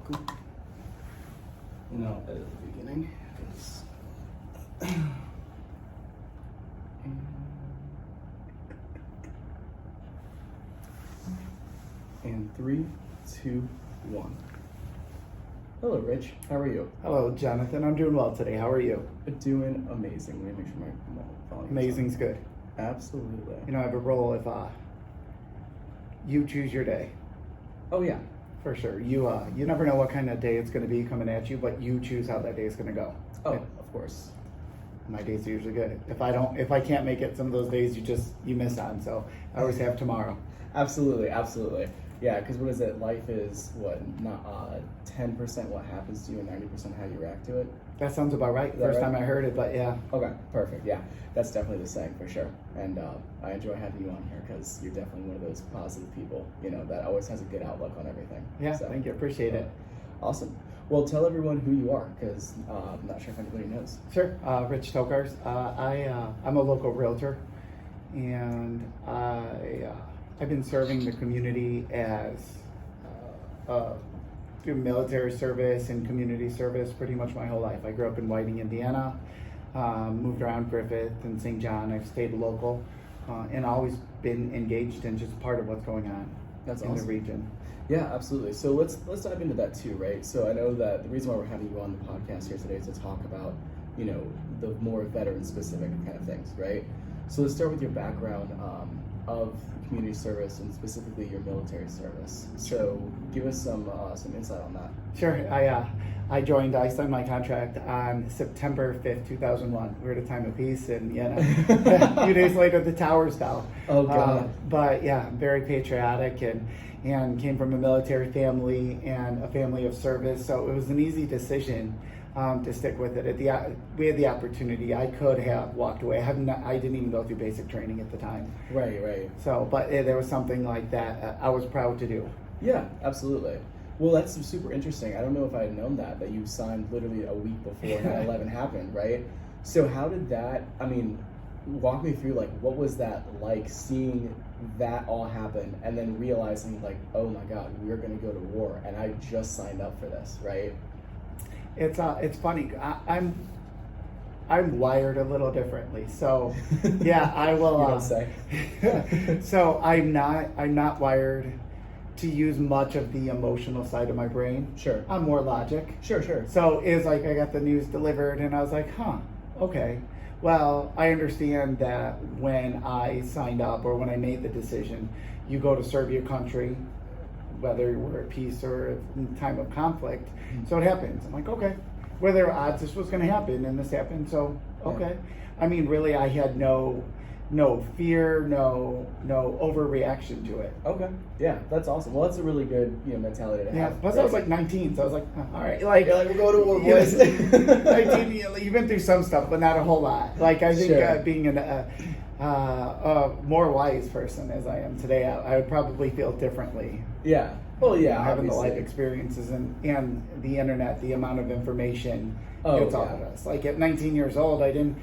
Cool. And I'll edit the beginning. And 3, 2, 1. Hello, Rich. How are you? Hello, Jonathan. I'm doing well today. How are you? Doing amazing. Let me make sure my volume. Amazing's good. Absolutely. You know, I have a role if you choose your day. Oh yeah, For sure. You never know what kind of day it's going to be coming at you, but you choose how that day is going to go. Oh, of course. My days are usually good. If I can't make it some of those days, you miss on. So I always have tomorrow. Absolutely. Yeah, because what is it? Life is what? Not 10% what happens to you and 90% how you react to it. That sounds about right. First time I heard it, but yeah. Okay, perfect. Yeah, that's definitely the saying for sure. And I enjoy having you on here because you're definitely one of those positive people, that always has a good outlook on everything. Yeah, so, thank you. Appreciate it. Awesome. Well, tell everyone who you are because I'm not sure if anybody knows. Sure. Rich Tokarz. I'm a local realtor, and I've been serving the community as through military service and community service pretty much my whole life. I grew up in Whiting, Indiana, moved around Griffith and St. John. I've stayed local and always been engaged in just part of what's going on in the region. Yeah, absolutely. So let's dive into that too, right? So I know that the reason why we're having you on the podcast here today is to talk about, the more veteran-specific kind of things, right? So let's start with your background of community service and specifically your military service. So give us some insight on that. Sure. I signed my contract on September 5th, 2001. We're at a time of peace, and a few days later the towers fell. Oh God. But yeah, I'm very patriotic and came from a military family and a family of service, so it was an easy decision to stick with it. We had the opportunity. I could have walked away. I didn't even go through basic training at the time. Right. So, but there was something like that I was proud to do. Yeah, absolutely. Well, that's super interesting. I don't know if I had known that you signed literally a week before 9/11 happened, right? So how did that, walk me through, what was that like, seeing that all happen and then realizing, oh my God, we're going to go to war and I just signed up for this, right? It's funny. I'm wired a little differently, so yeah, I will. You don't say. So I'm not wired to use much of the emotional side of my brain. Sure. I'm more logic. Sure. So it's like I got the news delivered, and I was like, okay. Well, I understand that when I signed up or when I made the decision, you go to serve your country, whether we're at peace or in time of conflict. Mm-hmm. So it happens. I'm like, okay. Were there odds this was going to happen, and this happened? So okay. Yeah. Really, I had no fear, no overreaction to it. Okay. Yeah, that's awesome. Well, that's a really good mentality to have. Yeah. Plus, I was like 19, so I was like, all right, we're going to war, boys. 19, you've been through some stuff, but not a whole lot. I think being a more wise person as I am today, I would probably feel differently. Yeah. Well, yeah. Having obviously. the life experiences and the internet, the amount of information it's all of us. At 19 years old, I didn't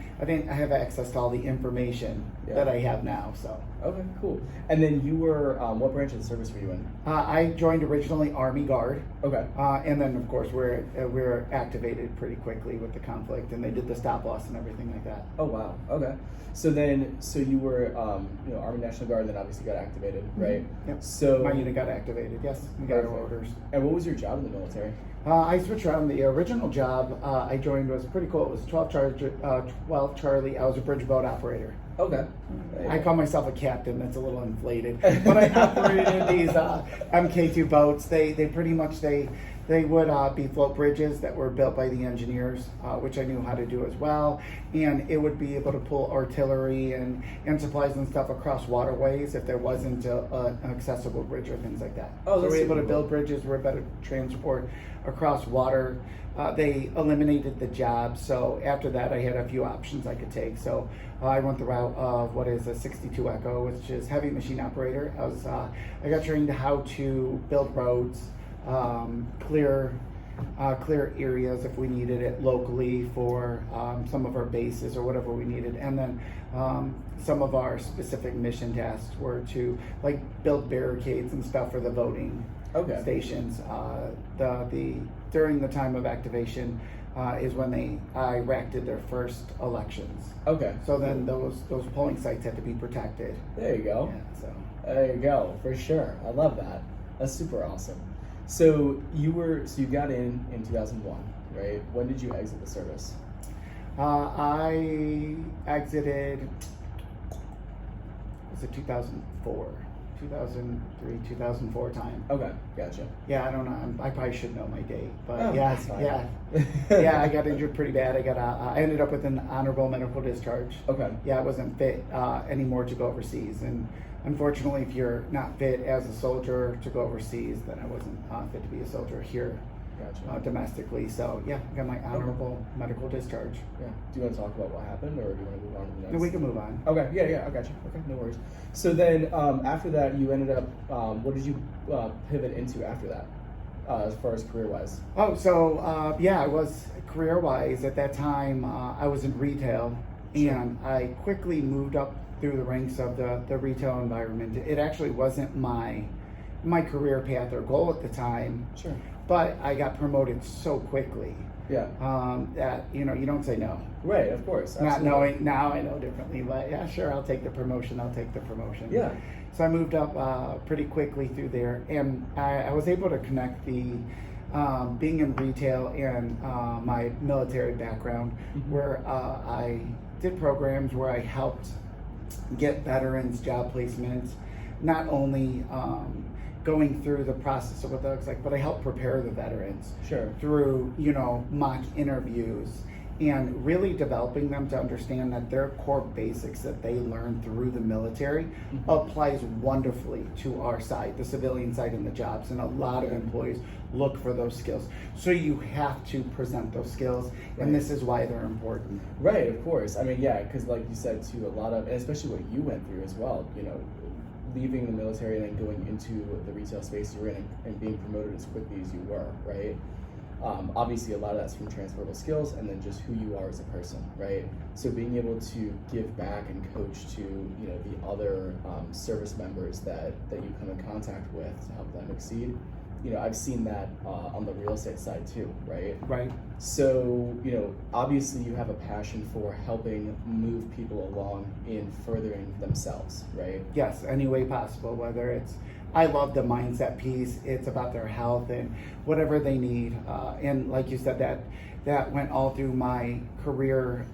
have access to all the information that I have now. So. Okay, cool. And then you were, what branch of the service were you in? I joined originally Army Guard. Okay. And then of course we're activated pretty quickly with the conflict, and they did the stop loss and everything like that. Oh wow. Okay. So you were, Army National Guard, then obviously got activated, right? Mm-hmm. Yep. So my unit got activated. Yes, we got our orders. And what was your job in the military? I switched around. The original job I joined was pretty cool. It was 12 Charlie. I was a bridge boat operator. Okay. I call myself a captain. That's a little inflated. But I operated these MK2 boats. They pretty much they would be float bridges that were built by the engineers, which I knew how to do as well. And it would be able to pull artillery and supplies and stuff across waterways if there wasn't an accessible bridge or things like that. Oh, so we're able to build bridges. We're able to transport across water. They eliminated the job, so after that I had a few options I could take. So I went the route of what is a 62 Echo, which is heavy machine operator. I got trained how to build roads, clear areas if we needed it locally for some of our bases or whatever we needed, and then some of our specific mission tasks were to build barricades and stuff for the voting stations. During the time of activation is when Iraq did their first elections. Okay. So then those polling sites had to be protected. There you go. Yeah, so. There you go, for sure. I love that. That's super awesome. So you got in 2001, right? When did you exit the service? I exited, was it 2004? 2003, 2004 time. Okay, gotcha. Yeah, I don't know. I probably should know my date, but that's fine. yeah, I got injured pretty bad. I ended up with an honorable medical discharge. Okay. Yeah, I wasn't fit anymore to go overseas, and unfortunately, if you're not fit as a soldier to go overseas, then I wasn't fit to be a soldier here. Gotcha. Domestically. So yeah, I got my honorable medical discharge. Yeah. Do you want to talk about what happened, or do you want to move on to the next? No, we can move on. Okay. Yeah. I got you. Okay. No worries. So then, after that, you ended up. What did you pivot into after that, as far as career-wise? Oh, so I was career-wise at that time. I was in retail, and I quickly moved up through the ranks of the retail environment. It actually wasn't my career path or goal at the time. Sure. But I got promoted so quickly. Yeah. That you don't say no. Right. Of course. Not Absolutely. knowing now, I know differently. But yeah, sure, I'll take the promotion. Yeah. So I moved up pretty quickly through there, and I was able to connect the being in retail and my military background, where I did programs where I helped get veterans job placements, not only going through the process of what that looks like, but I helped prepare the veterans through mock interviews and really developing them to understand that their core basics that they learn through the military applies wonderfully to our side, the civilian side, and the jobs. And a lot of employees look for those skills. So you have to present those skills, and this is why they're important. Right, of course. I mean, yeah, because like you said too, a lot of, and especially what you went through as well, leaving the military and then going into the retail space you were in and being promoted as quickly as you were, right? Obviously, a lot of that's from transferable skills and then just who you are as a person, right? So being able to give back and coach to the other service members that you come in contact with to help them exceed. I've seen that on the real estate side too, right? Right. So, obviously you have a passion for helping move people along in furthering themselves, right? Yes, any way possible, whether it's, I love the mindset piece, it's about their health and whatever they need. And like you said, that went all through my career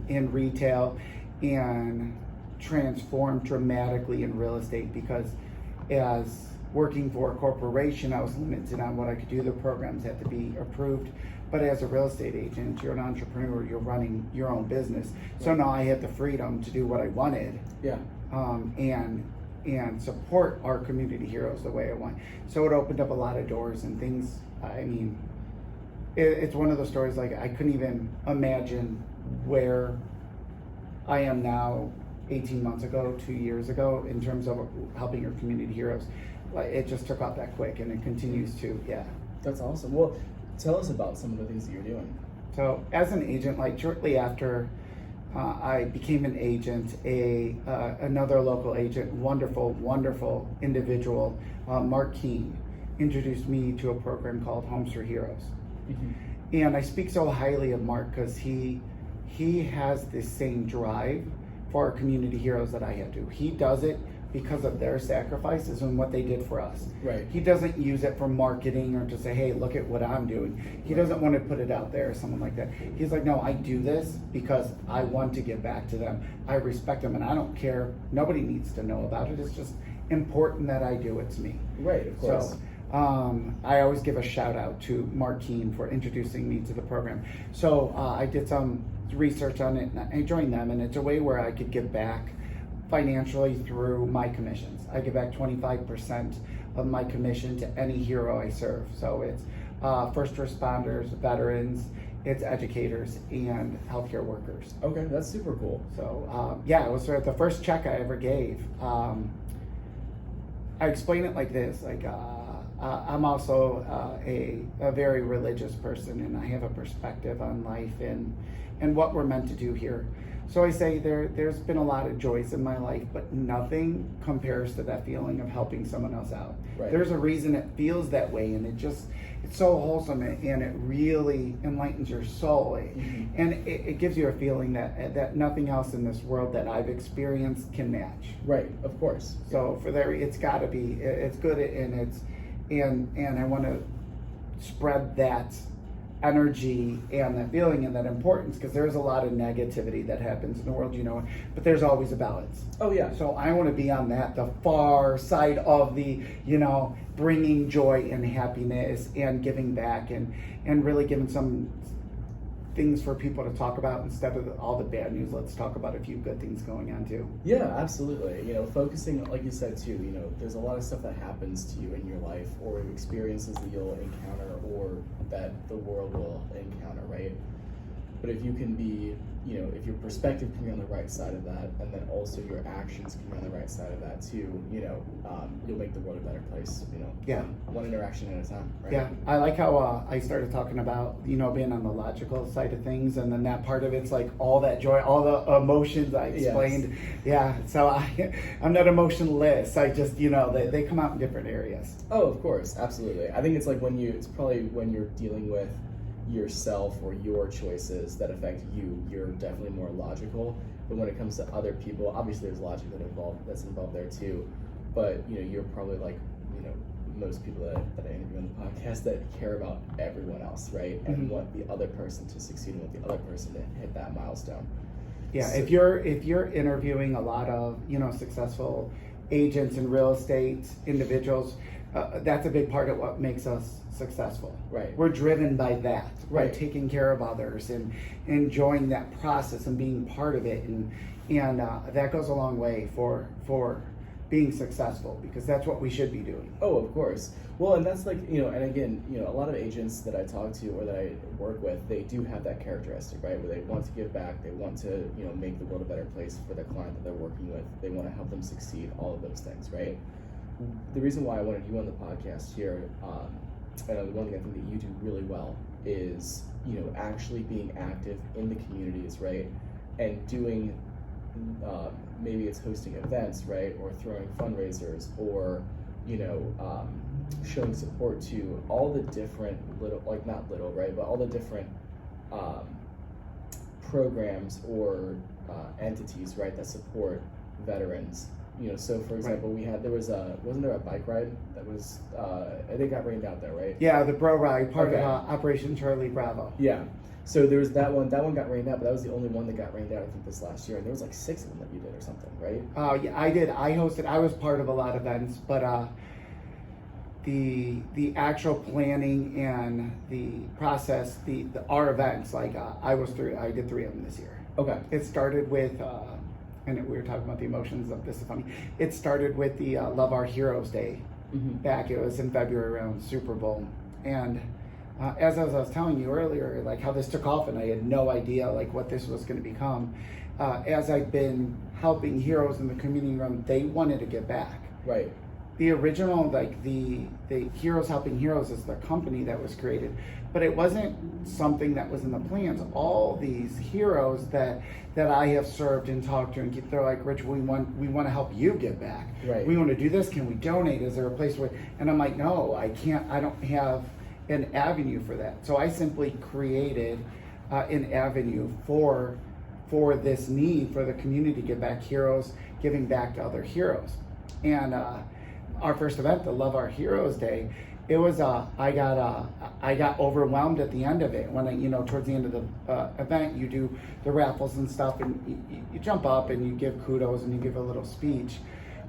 in retail and transformed dramatically in real estate, because as working for a corporation, I was limited on what I could do. The programs had to be approved. But as a real estate agent, you're an entrepreneur, you're running your own business. So now I had the freedom to do what I wanted. Yeah. And support our community heroes the way I want. So it opened up a lot of doors and things. I mean, it's one of those stories, like I couldn't even imagine where I am now 18 months ago, 2 years ago, in terms of helping our community heroes. It just took off that quick, and it continues to, yeah. That's awesome. Well, tell us about some of the things that you're doing. So as an agent, like shortly after I became an agent, another local agent, wonderful individual, Mark Keene, introduced me to a program called Homes for Heroes. And I speak so highly of Mark because he has this same drive for our community heroes that I have to. He does it because of their sacrifices and what they did for us. Right. He doesn't use it for marketing or to say, hey, look at what I'm doing. He doesn't want to put it out there or something like that. He's like, no, I do this because I want to give back to them. I respect them, and I don't care. Nobody needs to know about it. It's just important that I do. It's me. Right, of course. So I always give a shout out to Mark Keene for introducing me to the program. So I did some research on it, and I joined them, and it's a way where I could give back financially through my commissions. I give back 25% of my commission to any hero I serve. So it's first responders, veterans, it's educators, and healthcare workers. Okay, that's super cool. So it was sort of the first check I ever gave. I explain it like this, like I'm also a very religious person, and I have a perspective on life and what we're meant to do here. So I say there's been a lot of joys in my life, but nothing compares to that feeling of helping someone else out. Right. There's a reason it feels that way, and it's so wholesome, and it really enlightens your soul, and it gives you a feeling that nothing else in this world that I've experienced can match. Right, of course. So for there, it's got to be, it's good, and I want to spread that energy and that feeling and that importance, because there's a lot of negativity that happens in the world, but there's always a balance. Oh yeah. So I want to be on the far side of the, bringing joy and happiness and giving back and really giving some things for people to talk about instead of all the bad news. Let's talk about a few good things going on too. Yeah, absolutely. Focusing, like you said too, there's a lot of stuff that happens to you in your life, or experiences that you'll encounter, or that the world will encounter, right? But if you can be, if your perspective can be on the right side of that, and then also your actions can be on the right side of that too, you'll make the world a better place, Yeah. one interaction at a time, right? Yeah, I like how I started talking about, being on the logical side of things, and then that part of it's like all that joy, all the emotions I explained. Yes. Yeah, so I'm not emotionless. I just, they come out in different areas. Oh, of course, absolutely. I think it's like it's probably when you're dealing with yourself or your choices that affect you, you're definitely more logical. But when it comes to other people, obviously there's logic that's involved there too. But you're probably like most people that I interview on the podcast that care about everyone else, right? And want the other person to succeed, and want the other person to hit that milestone. Yeah, So, if you're interviewing a lot of successful agents in real estate, individuals, that's a big part of what makes us successful. Right. We're driven by that, by Right. taking care of others and enjoying that process and being part of it, and that goes a long way for being successful, because that's what we should be doing. Oh, of course. Well, and that's like, and again, a lot of agents that I talk to or that I work with, they do have that characteristic, right? Where they want to give back, they want to, make the world a better place for the client that they're working with. They want to help them succeed, all of those things, right? The reason why I wanted you on the podcast here, and one thing I think that you do really well is, actually being active in the communities, right? And doing, maybe it's hosting events, right? Or throwing fundraisers, or, showing support to all the different but all the different programs or entities, right, that support veterans. So for example, wasn't there a bike ride that was, I think got rained out there, right? Yeah, the Bro Ride, part Okay. of Operation Charlie Bravo. Yeah. So there was that one got rained out, but that was the only one that got rained out, I think, this last year. And there was like 6 of them that you did or something, right? Yeah, I did. I hosted. I was part of a lot of events, but the actual planning and the process, our events, like I did 3 of them this year. Okay. It started with, and we were talking about the emotions of this is funny. It started with the Love Our Heroes Day back. It was in February around Super Bowl, and as I was telling you earlier, like how this took off, and I had no idea like what this was going to become. As I've been helping heroes in the community room, they wanted to give back. Right. The original, like the Heroes Helping Heroes is the company that was created, but it wasn't something that was in the plans. All these heroes that I have served and talked to, and they're like, Rich, we want to help you give back. Right. We want to do this. Can we donate? Is there a place where? And I'm like, no, I can't. I don't have an avenue for that. So I simply created an avenue for this need for the community to give back, heroes giving back to other heroes. And our first event, the Love Our Heroes Day, it was I got overwhelmed at the end of it. When towards the end of the event, you do the raffles and stuff, and you jump up and you give kudos and you give a little speech.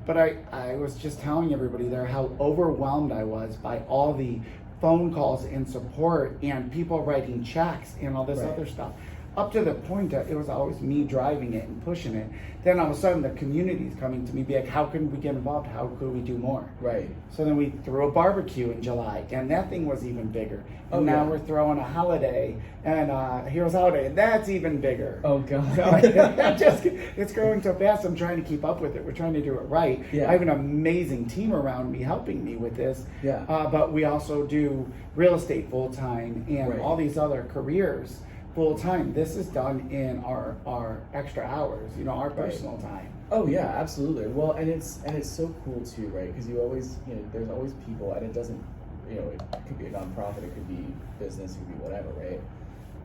But I was just telling everybody there how overwhelmed I was by all the phone calls and support and people writing checks and all this other stuff. Up to the point that it was always me driving it and pushing it. Then all of a sudden the community's coming to me, be like, how can we get involved? How could we do more? Right. So then we threw a barbecue in July, and that thing was even bigger. Oh, and now yeah. we're throwing a holiday, and Heroes Holiday, and that's even bigger. Oh God. So it's growing so fast, I'm trying to keep up with it. We're trying to do it right. Yeah. I have an amazing team around me helping me with this. Yeah. But we also do real estate full time and Right. all these other careers full time. This is done in our extra hours, our Right. personal time. Oh yeah, absolutely. Well, and it's so cool too, right? Because you always, there's always people, and it doesn't, it could be a nonprofit, it could be business, it could be whatever, right?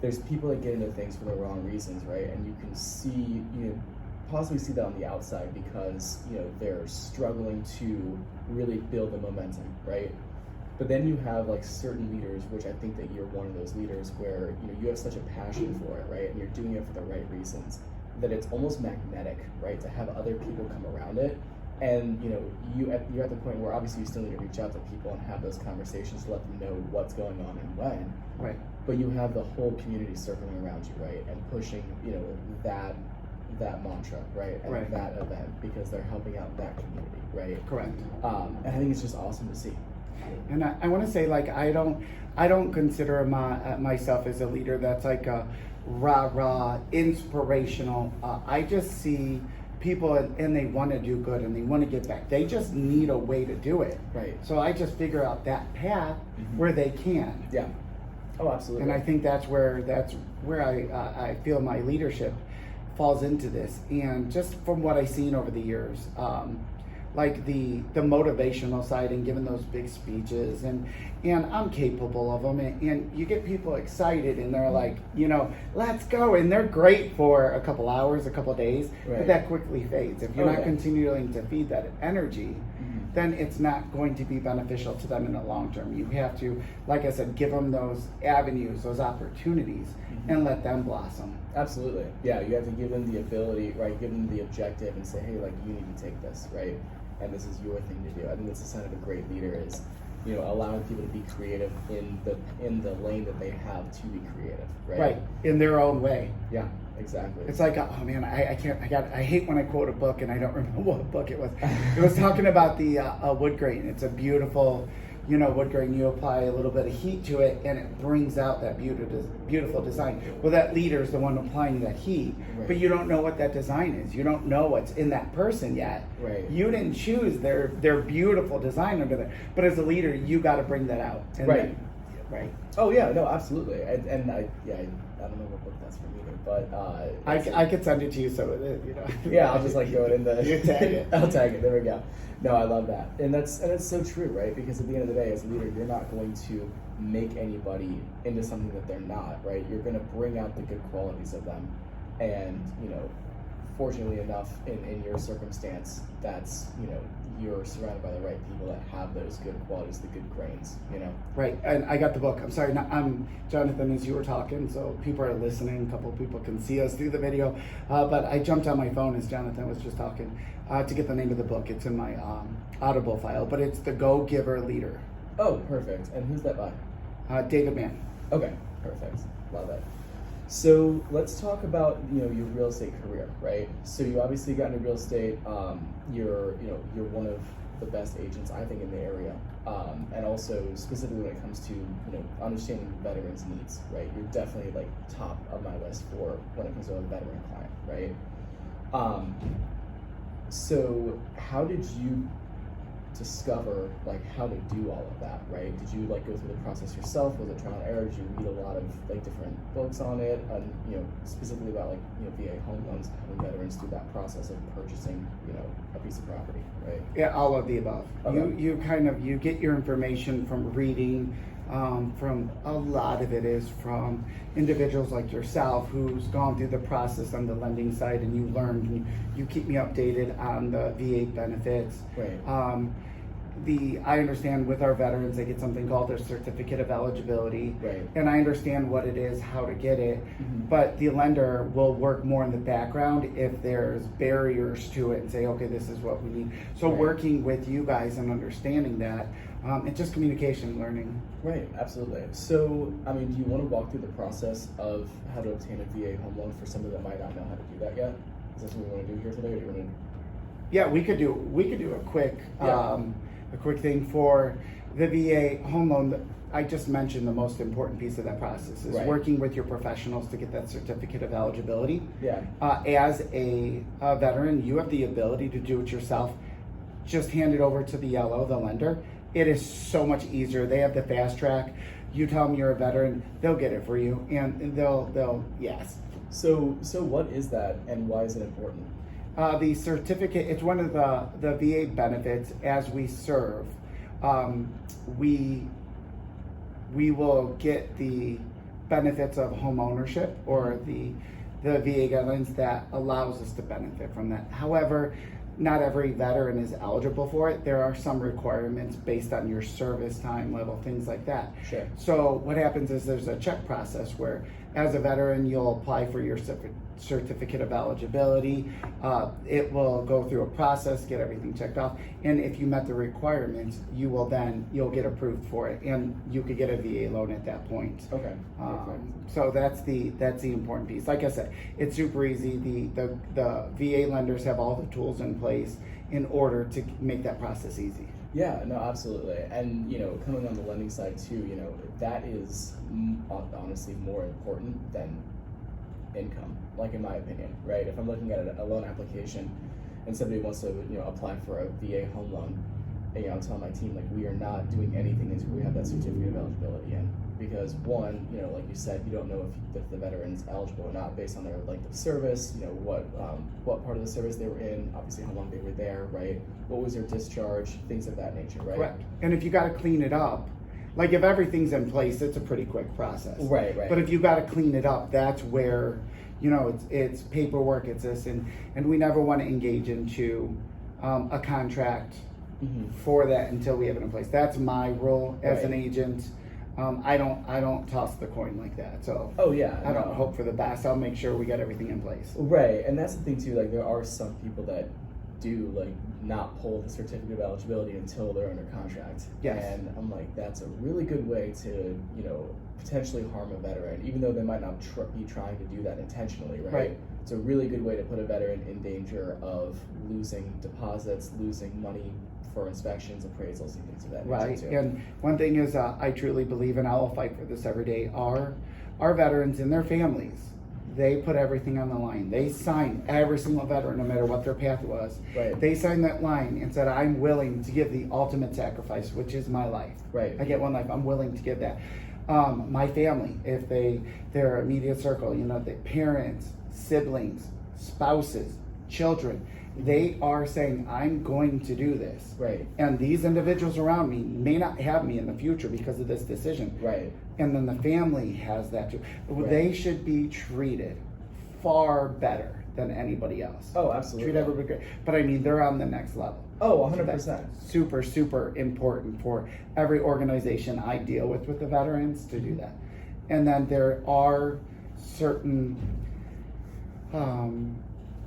There's people that get into things for the wrong reasons, right? And you can see, possibly see that on the outside because they're struggling to really build the momentum, right? But then you have like certain leaders, which I think that you're one of those leaders where you have such a passion for it, right? And you're doing it for the right reasons, that it's almost magnetic, right? To have other people come around it, and you're at the point where obviously you still need to reach out to people and have those conversations to let them know what's going on and when. Right. But you have the whole community circling around you, right? And pushing, that mantra, right? And Right. that event because they're helping out that community, right? Correct. And I think it's just awesome to see. And I want to say, like, I don't consider myself as a leader that's like a rah inspirational. I just see people and they want to do good and they want to give back. They just need a way to do it. Right. So I just figure out that path where they can. Yeah. Oh, absolutely. And I think that's where I feel my leadership falls into this. And just from what I've seen over the years, like the motivational side and giving those big speeches and I'm capable of them and you get people excited and they're like, let's go, and they're great for a couple hours, a couple days, Right. but that quickly fades. If you're not Yeah. continuing to feed that energy, then it's not going to be beneficial to them in the long term. You have to, like I said, give them those avenues, those opportunities, and let them blossom. Absolutely. Yeah, you have to give them the ability, right? Give them the objective and say, hey, like, you need to take this, right? And this is your thing to do. I think that's the sign of a great leader is, allowing people to be creative in the lane that they have to be creative, right? Right, in their own way. Yeah, exactly. It's like, oh man, I hate when I quote a book and I don't remember what book it was. It was talking about the wood grain. It's a beautiful, wood grain. You apply a little bit of heat to it and it brings out that beautiful design. Well, that leader is the one applying that heat, Right. but you don't know what that design is. You don't know what's in that person yet. Right. You didn't choose their beautiful design under there. But as a leader, you got to bring that out. And Right. Right. Oh yeah, no, absolutely. And I don't know what book that's from either, but I could send it to you so yeah, I'll just like go in the You tag it. I'll tag it. There we go. No, I love that, and that's so true, right? Because at the end of the day, as a leader, you're not going to make anybody into something that they're not, right? You're going to bring out the good qualities of them, and fortunately enough, in your circumstance, that's you're surrounded by the right people that have those good qualities, the good grains, Right, and I got the book. I'm sorry, I'm Jonathan as you were talking, so people are listening. A couple people can see us through the video, but I jumped on my phone as Jonathan was just talking to get the name of the book. It's in my Audible file, but it's The Go-Giver Leader. Oh, perfect. And who's that by? David Mann. Okay, perfect. Love it. So let's talk about your real estate career, right? So you obviously got into real estate. You're one of the best agents I think in the area, and also specifically when it comes to understanding veterans' needs, right? You're definitely like top of my list for when it comes to a veteran client, right? So how did you discover like how to do all of that, right? Did you like go through the process yourself? Was it trial and error? Did you read a lot of like different books on it, and specifically about like VA home loans, having veterans through that process of purchasing a piece of property, right? Yeah, all of the above. Okay. You get your information from reading. From a lot of it is from individuals like yourself who's gone through the process on the lending side, and you learned, and you keep me updated on the VA benefits. Right. I understand with our veterans, they get something called their certificate of eligibility. Right. And I understand what it is, how to get it, Mm-hmm. but the lender will work more in the background if there's barriers to it and say, okay, this is what we need. So Right. working with you guys and understanding that, it's just communication learning. Right, absolutely. So, I mean, do you want to walk through the process of how to obtain a VA home loan for somebody that might not know how to do that yet? Is that something we want to do here today, or do you want to? Yeah, we could do a quick thing for the VA home loan. I just mentioned the most important piece of that process is Right. working with your professionals to get that certificate of eligibility. Yeah. As a veteran, you have the ability to do it yourself. Just hand it over to the LO, the lender, it is so much easier. They have the fast track. You tell them you're a veteran, they'll get it for you, and they'll yes. So what is that, and why is it important? The certificate, it's one of the VA benefits. As we serve, we will get the benefits of homeownership, or the VA guidelines that allows us to benefit from that. However, not every veteran is eligible for it. There are some requirements based on your service time level, things like that. Sure. So what happens is there's a check process where, as a veteran, you'll apply for your certificate of eligibility. It will go through a process, get everything checked off, and if you met the requirements, you'll get approved for it, and you could get a VA loan at that point. Okay. So that's the important piece. Like I said, it's super easy. The VA lenders have all the tools in place in order to make that process easy. Yeah, no, absolutely. And, coming on the lending side too, that is honestly more important than income, like in my opinion, right? If I'm looking at a loan application and somebody wants to, apply for a VA home loan, I'm telling my team, like, we are not doing anything until we have that certificate of eligibility in. Because one, like you said, you don't know if the veteran's eligible or not based on their length of service, what part of the service they were in, obviously how long they were there, right? What was their discharge, things of that nature, right? Correct. And if you got to clean it up, like if everything's in place, it's a pretty quick process. Right. But if you got to clean it up, that's where, it's paperwork, it's this, and we never want to engage into a contract for that until we have it in place. That's my role as an agent. I don't toss the coin like that. So I don't hope for the best. I'll make sure we got everything in place. Right, and that's the thing too. Like, there are some people that do not pull the certificate of eligibility until they're under contract. Yes. And I'm like, that's a really good way to potentially harm a veteran, even though they might not be trying to do that intentionally, right? It's a really good way to put a veteran in danger of losing deposits, losing money for inspections, appraisals, and things of that nature. Right. Too. And one thing is, I truly believe, and I will fight for this every day, our veterans and their families, they put everything on the line. They sign, every single veteran, no matter what their path was. Right. They signed that line and said, I'm willing to give the ultimate sacrifice, which is my life. Right. I get one life. I'm willing to give that. My family, if their immediate circle, the parents, siblings, spouses, children, they are saying, I'm going to do this. Right. And these individuals around me may not have me in the future because of this decision. Right. And then the family has that too. Right. They should be treated far better than anybody else. Oh, absolutely. Treat everybody great. But I mean, they're on the next level. Oh, 100%. So that's super, super important for every organization I deal with the veterans to do that. And then there are certain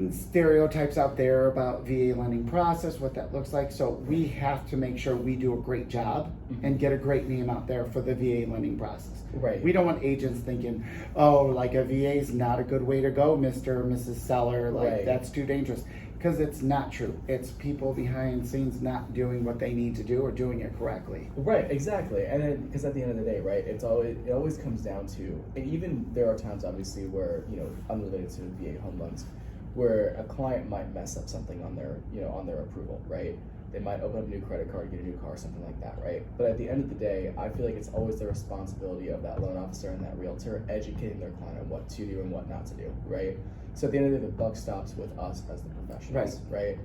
stereotypes out there about VA lending process, what that looks like. So we have to make sure we do a great job and get a great name out there for the VA lending process. Right. We don't want agents thinking, oh, like a VA is not a good way to go, Mr. or Mrs. Seller, like that's too dangerous. Because it's not true. It's people behind the scenes not doing what they need to do or doing it correctly. Right, exactly. And because at the end of the day, right, it always comes down to, and even there are times obviously where, unrelated to VA home loans, where a client might mess up something on their, on their approval, right? They might open up a new credit card, get a new car, something like that, right? But at the end of the day, I feel like it's always the responsibility of that loan officer and that realtor educating their client on what to do and what not to do, right? So at the end of the day, the buck stops with us as the professionals, right?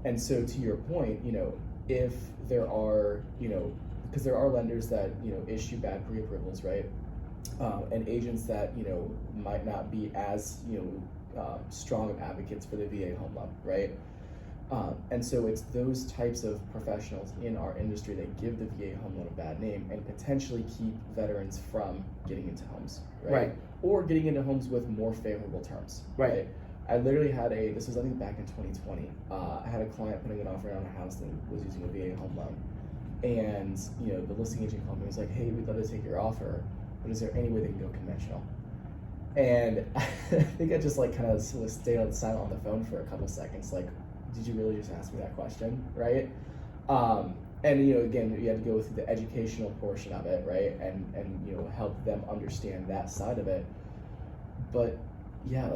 And so to your point, if there are, because there are lenders that, issue bad pre-approvals, right? And agents that, might not be as, strong of advocates for the VA home loan, right? And so it's those types of professionals in our industry that give the VA home loan a bad name and potentially keep veterans from getting into homes, right? Or getting into homes with more favorable terms, right? I literally had this was I think back in 2020, I had a client putting an offer on a house that was using a VA home loan. And, the listing agent called me and was like, hey, we'd love to take your offer, but is there any way they can go conventional? And I think I just kind of stayed silent on the phone for a couple seconds, like, did you really just ask me that question, right? And again, you had to go through the educational portion of it, right? And help them understand that side of it. But yeah,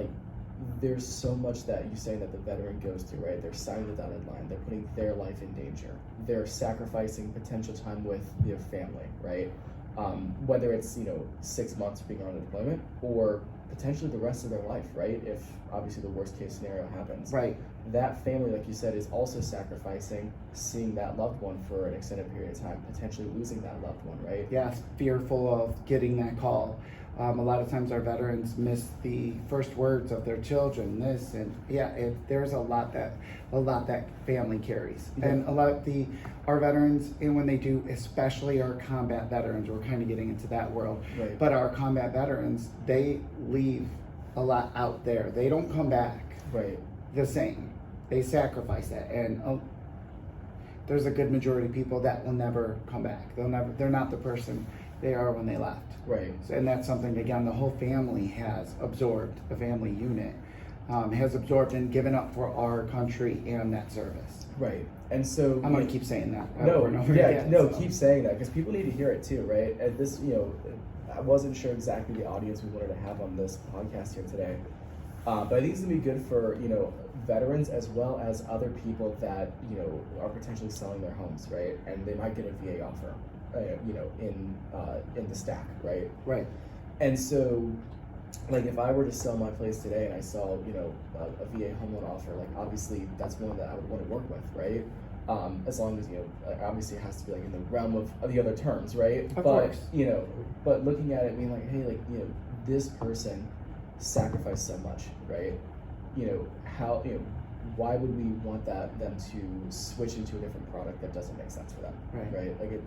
there's so much that you say that the veteran goes through, right? They're signing the dotted line. They're putting their life in danger. They're sacrificing potential time with their family, right? Whether it's 6 months being on deployment or potentially the rest of their life, right? If obviously the worst case scenario happens, Right. That family, like you said, is also sacrificing seeing that loved one for an extended period of time, potentially losing that loved one, right? Yeah, fearful of getting that call. A lot of times our veterans miss the first words of their children. There's a lot that family carries, Yeah. and a lot of our veterans, and when they do, especially our combat veterans, we're kind of getting into that world. Right. But our combat veterans, they leave a lot out there. They don't come back Right. the same. They sacrifice that, and there's a good majority of people that will never come back. They're not the person they are when they left. Right. So, and that's something, again, the whole family has absorbed, the family unit has absorbed and given up for our country and that service. Right. And so I'm going to keep saying that. No, over and over yeah, again, no, so. keep saying that because people need to hear it too, right? And this, I wasn't sure exactly the audience we wanted to have on this podcast here today, but I think it's gonna be good for veterans as well as other people that are potentially selling their homes, right? And they might get a VA offer, in the stack, right? Right. And so, like, if I were to sell my place today and I saw, a VA home loan offer, like, obviously that's one that I would want to work with, right? As long as, obviously it has to be, like, in the realm of the other terms, right? Of course. But looking at it, being like, hey, like, this person sacrificed so much, right? How, why would we want them to switch into a different product that doesn't make sense for them, right? Like,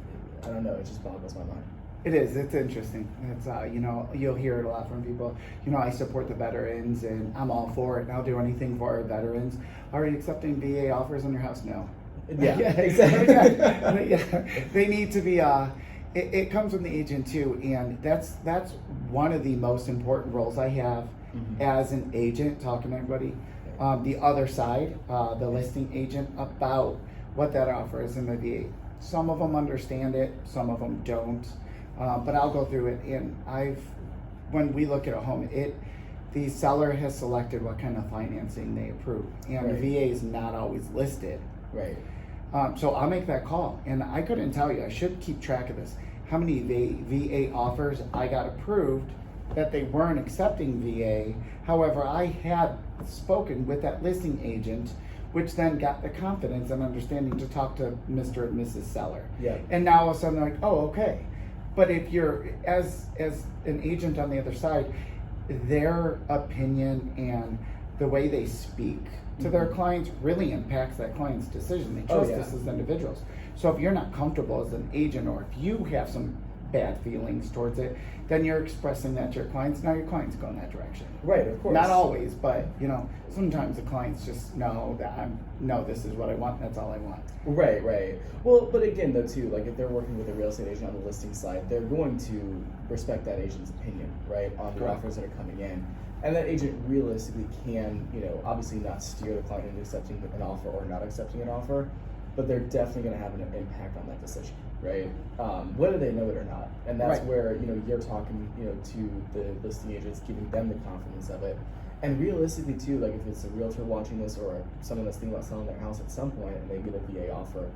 I don't know, it just boggles my mind. It is. It's interesting. It's you'll hear it a lot from people. I support the veterans and I'm all for it and I'll do anything for our veterans. Are you accepting VA offers on your house? No. Yeah, exactly. Yeah. They need to be. It comes from the agent too, and that's one of the most important roles I have as an agent, talking to everybody. The other side, the listing agent, about what that offer is in the VA. Some of them understand it, some of them don't. But I'll go through it, and when we look at a home, the seller has selected what kind of financing they approve, and Right. the VA is not always listed. Right. So I'll make that call, and I couldn't tell you. I should keep track of this. How many VA offers I got approved that they weren't accepting VA. However, I had spoken with that listing agent, which then got the confidence and understanding to talk to Mr. and Mrs. Seller. Yeah. And now all of a sudden they're like, oh, okay. But if you're as an agent on the other side, their opinion and the way they speak to their clients really impacts that client's decision. They trust us as individuals. So if you're not comfortable as an agent, or if you have some bad feelings towards it, then you're expressing that to your clients. Now your clients go in that direction. Right, of course. Not always, but sometimes the clients just know that this is what I want. That's all I want. Right. Well, but again, though, too, like if they're working with a real estate agent on the listing side, they're going to respect that agent's opinion, right, on the offers that are coming in. And that agent realistically can, obviously not steer the client into accepting an offer or not accepting an offer, but they're definitely going to have an impact on that decision, right? Whether they know it or not. And that's where, you're talking, to the listing agents, giving them the confidence of it. And realistically, too, like if it's a realtor watching this or someone that's thinking about selling their house at some point and they get a VA offer,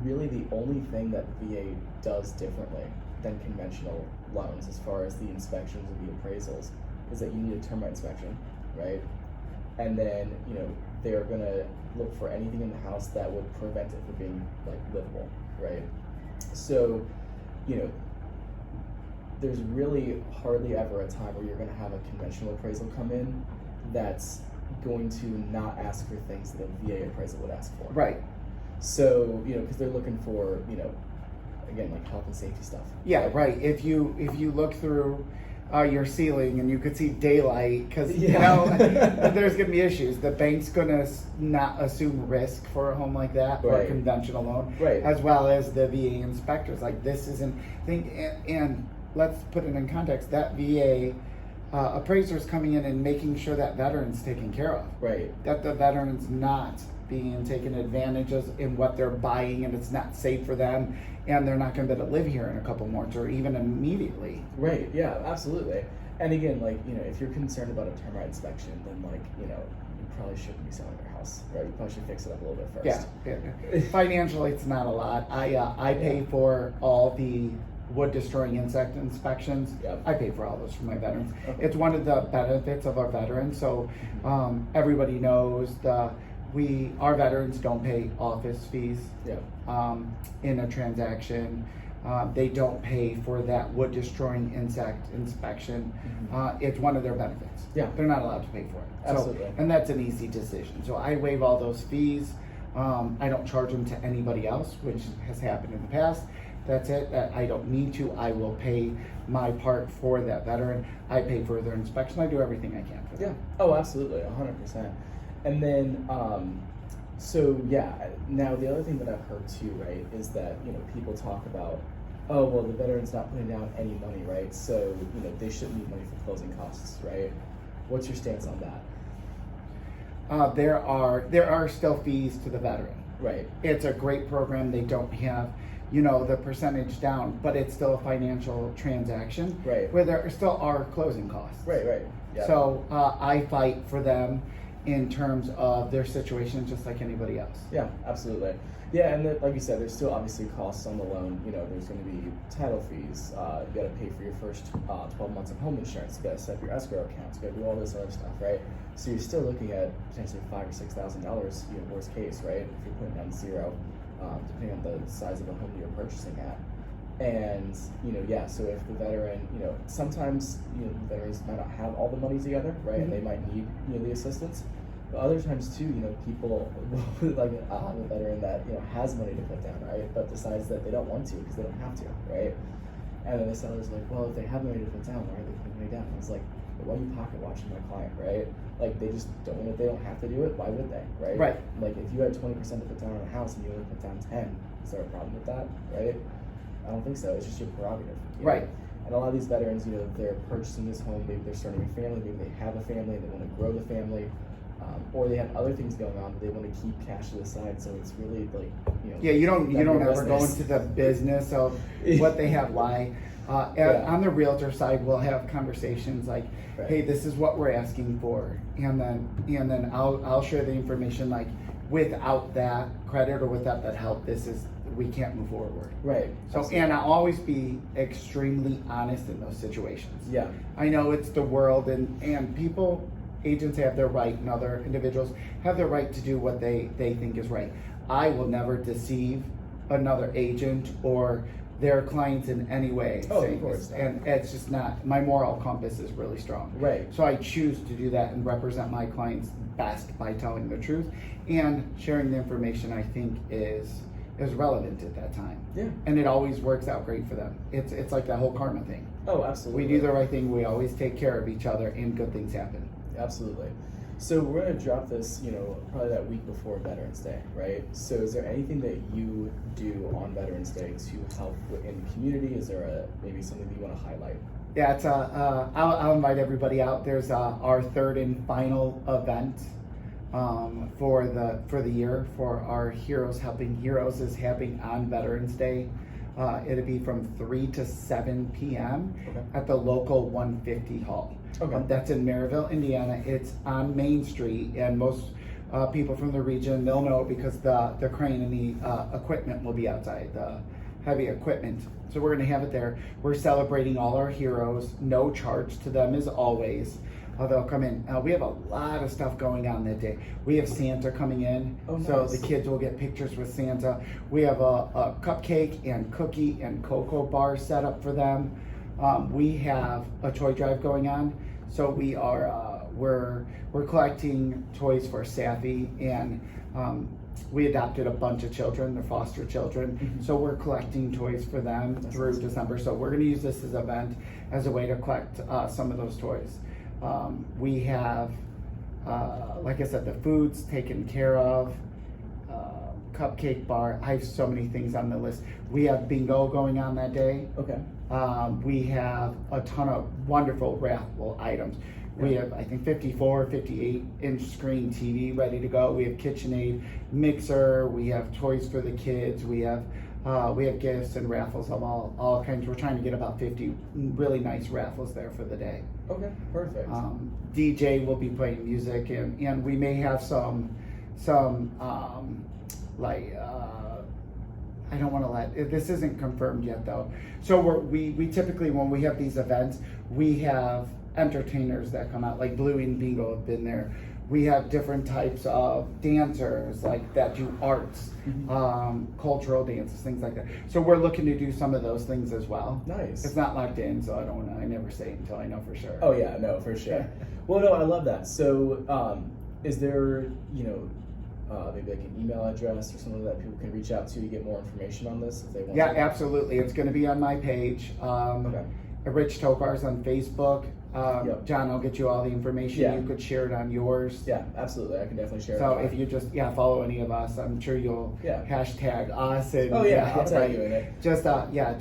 really the only thing that the VA does differently than conventional loans as far as the inspections or the appraisals is that you need a termite inspection, right? And then, they're gonna look for anything in the house that would prevent it from being livable, right? So, there's really hardly ever a time where you're gonna have a conventional appraisal come in that's going to not ask for things that a VA appraisal would ask for. Right. So, because they're looking for, again, like health and safety stuff. Yeah, right. If you look through your ceiling and you could see daylight, because there's going to be issues. The bank's going to not assume risk for a home like that, for a conventional loan, as well as the VA inspectors. Like this isn't and let's put it in context. That VA appraiser's coming in and making sure that veteran's taken care of. Right. That the veteran's not being taken advantage of in what they're buying, and it's not safe for them, and they're not going to be able to live here in a couple months or even immediately. Right. Yeah. Absolutely. And again, like, you know, if you're concerned about a termite inspection, then like, you know, you probably shouldn't be selling your house, right? You probably should fix it up a little bit first. Yeah. Financially, it's not a lot. I pay for all the wood destroying insect inspections. Yep. I pay for all those for my veterans. Okay. It's one of the benefits of our veterans. So everybody knows our veterans don't pay office fees in a transaction. They don't pay for that wood destroying insect inspection. It's one of their benefits. Yeah. They're not allowed to pay for it. Absolutely. And that's an easy decision. So I waive all those fees. I don't charge them to anybody else, which has happened in the past. That's it. I don't need to. I will pay my part for that veteran. I pay for their inspection. I do everything I can for them. Yeah. Oh, absolutely. 100%. And then, so yeah, now the other thing that I've heard too, right, is that, you know, people talk about, oh, well, the veteran's not putting down any money, right? So, you know, they shouldn't need money for closing costs, right? What's your stance on that? There are still fees to the veteran. Right. It's a great program. They don't have, you know, the percentage down, but it's still a financial transaction. Right. Where there still are closing costs. Right. Yeah. So I fight for them in terms of their situation, just like anybody else. Yeah, absolutely. Yeah, and like you said, there's still obviously costs on the loan. You know, there's going to be title fees. You got to pay for your first 12 months of home insurance. You got to set up your escrow accounts. You got to do all this other stuff, right? So you're still looking at potentially $5,000 or $6,000. You know, worst case, right? If you're putting down zero, depending on the size of the home you're purchasing at. And, you know, yeah, so if the veteran, you know, sometimes, you know, veterans might not have all the money together, right? And they might need, you know, the assistance. But other times too, you know, people, like I'll have a veteran that, you know, has money to put down, right? But decides that they don't want to because they don't have to, right? And then the seller's like, well, if they have money to put down, why are they putting money down? And it's like, why are you pocket watching my client, right? Like they just don't, if they don't have to do it, why would they, right? Right. Like if you had 20% to put down on a house and you only put down 10, is there a problem with that, right? I don't think so. It's just your prerogative. You know? Right. And a lot of these veterans, you know, they're purchasing this home, maybe they're starting a family, maybe they have a family and they want to grow the family, or they have other things going on that they want to keep cash to the side. So it's really like, you know. Yeah, you don't ever go business. into the business of what they have lie. On the realtor side, we'll have conversations like, Right. hey, this is what we're asking for, and then I'll share the information like, without that credit or without that help, we can't move forward. Right. So, Absolutely. and I'll always be extremely honest in those situations. Yeah. I know it's the world, and people, agents have their right, and other individuals have their right to do what they think is right. I will never deceive another agent or their clients in any way. Oh, of course. And it's just not, my moral compass is really strong. Right. So I choose to do that and represent my clients best by telling the truth and sharing the information I think is relevant at that time. Yeah. And it always works out great for them. It's like that whole karma thing. Oh, absolutely. We do the right thing, we always take care of each other, and good things happen. Absolutely. So we're going to drop this, you know, probably that week before Veterans Day, right? So is there anything that you do on Veterans Day to help in the community? Is there maybe something that you want to highlight? Yeah, it's I'll invite everybody out. There's our third and final event for the year for our Heroes Helping Heroes is happening on Veterans Day. It'll be from 3 to 7 p.m. Okay. at the local 150 hall. Okay. That's in Maryville, Indiana. It's on Main Street, and most people from the region, they'll know because the crane and the equipment will be outside, the heavy equipment. So we're going to have it there. We're celebrating all our heroes. No charge to them as always. They'll come in. We have a lot of stuff going on that day. We have Santa coming in, Oh, nice. so the kids will get pictures with Santa. We have a cupcake and cookie and cocoa bar set up for them. We have a toy drive going on, so we are we're collecting toys for Safi, and we adopted a bunch of children, they're foster children, so we're collecting toys for them through December. So we're going to use this as an event as a way to collect some of those toys. We have, like I said, the food's taken care of, cupcake bar. I have so many things on the list. We have bingo going on that day. Okay. We have a ton of wonderful raffle items. We have, I think, 54, 58-inch screen TV ready to go. We have KitchenAid mixer. We have toys for the kids. We have We have gifts and raffles of all kinds. We're trying to get about 50 really nice raffles there for the day. Okay, perfect. DJ will be playing music, and we may have some I don't want to this isn't confirmed yet though. So we typically, when we have these events, we have entertainers that come out, like Bluey and Bingo have been there. We have different types of dancers like that do arts, cultural dances, things like that. So we're looking to do some of those things as well. Nice. It's not locked in, so I never say it until I know for sure. Oh yeah, no, for sure. Well, no, I love that. So, is there, maybe like an email address or something that people can reach out to get more information on this if they want? Yeah, absolutely. It's going to be on my page. Okay. Rich Tokarz on Facebook. Yep. John, I'll get you all the information. Yeah. You could share it on yours. Yeah, absolutely. I can definitely share it. So if you just follow any of us, I'm sure you'll hashtag us and I'll tag you in it. Just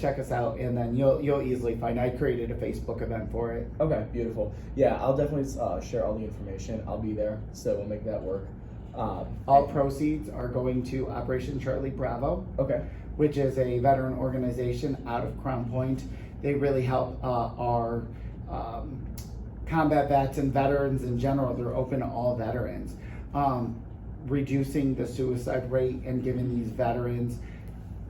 check us out, and then you'll easily find. I created a Facebook event for it. Okay, beautiful. Yeah, I'll definitely share all the information. I'll be there, so we'll make that work. All proceeds are going to Operation Charlie Bravo. Okay. Which is a veteran organization out of Crown Point. They really help our combat vets and veterans in general. They're open to all veterans, reducing the suicide rate and giving these veterans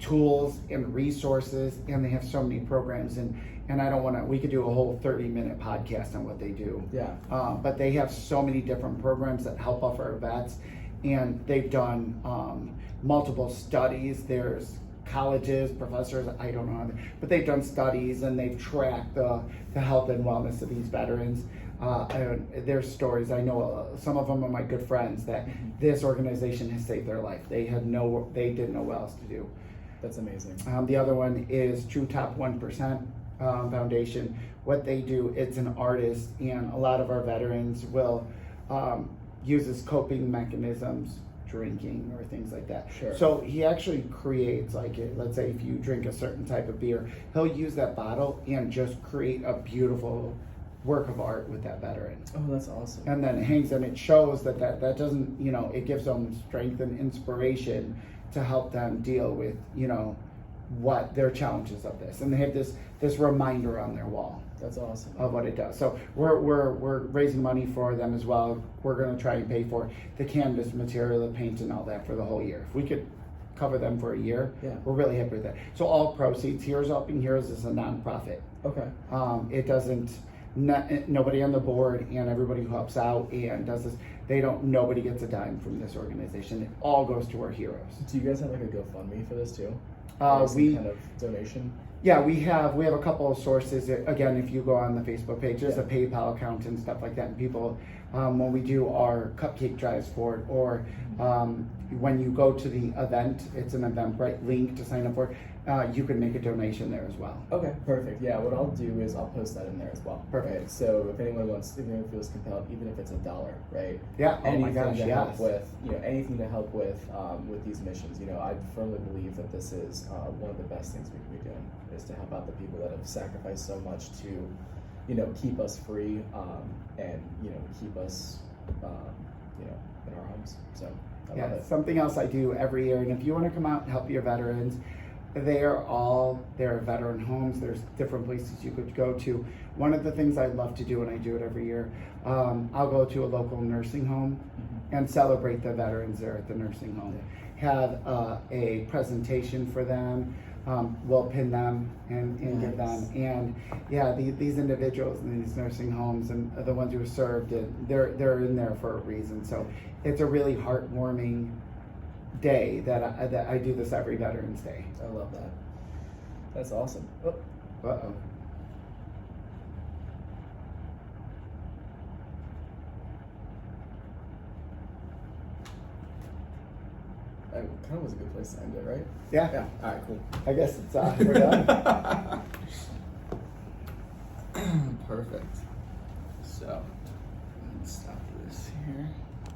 tools and resources. And they have so many programs, and I don't want to, we could do a whole 30-minute podcast on what they do. Yeah. But they have so many different programs that help off our vets, and they've done multiple studies. There's colleges, professors, I don't know, but they've done studies and they've tracked the health and wellness of these veterans. And there's stories, I know some of them are my good friends, that this organization has saved their life. They didn't know what else to do. That's amazing. The other one is True Top 1% Foundation. What they do, it's an artist, and a lot of our veterans will use as coping mechanisms, drinking or things like that. Sure. So he actually creates, like, let's say if you drink a certain type of beer, he'll use that bottle and just create a beautiful work of art with that veteran. Oh, that's awesome. And then it hangs, and it shows that doesn't, it gives them strength and inspiration to help them deal with, what their challenges of this. And they have this reminder on their wall. That's awesome. Of what it does. So we're raising money for them as well. We're going to try and pay for the canvas material, the paint, and all that for the whole year. If we could cover them for a year, we're really happy with that. So all proceeds, Heroes Helping Heroes is a nonprofit. Okay. It doesn't. Nobody on the board and everybody who helps out and does this, nobody gets a dime from this organization. It all goes to our heroes. Do you guys have like a GoFundMe for this too? We kind of donation. Yeah, we have a couple of sources. Again, if you go on the Facebook page, there's a PayPal account and stuff like that. And people, when we do our cupcake drives for it, or when you go to the event, it's an Eventbrite link to sign up for it. You can make a donation there as well. Okay, perfect. Yeah, what I'll do is I'll post that in there as well. Perfect. Right? So if anyone feels compelled, even if it's $1, right? Yeah. Anything Oh my gosh. to Yes. help with, anything to help with these missions. I firmly believe that this is one of the best things we can be doing, is to help out the people that have sacrificed so much to, keep us free and keep us, in our homes. So I love it. Something else I do every year, and if you want to come out and help your veterans, there are veteran homes. There's different places you could go to. One of the things I love to do, and I do it every year, I'll go to a local nursing home and celebrate the veterans there at the nursing home. Have a presentation for them. We'll pin them and give them. And these individuals in these nursing homes and the ones who are served, they're in there for a reason. So it's a really heartwarming day that I do this every Veterans Day. I love that. That's awesome. Oh. Uh-oh. That kind of was a good place to end it, right? Yeah. All right, cool. I guess it's we're done. Perfect. So, let's stop.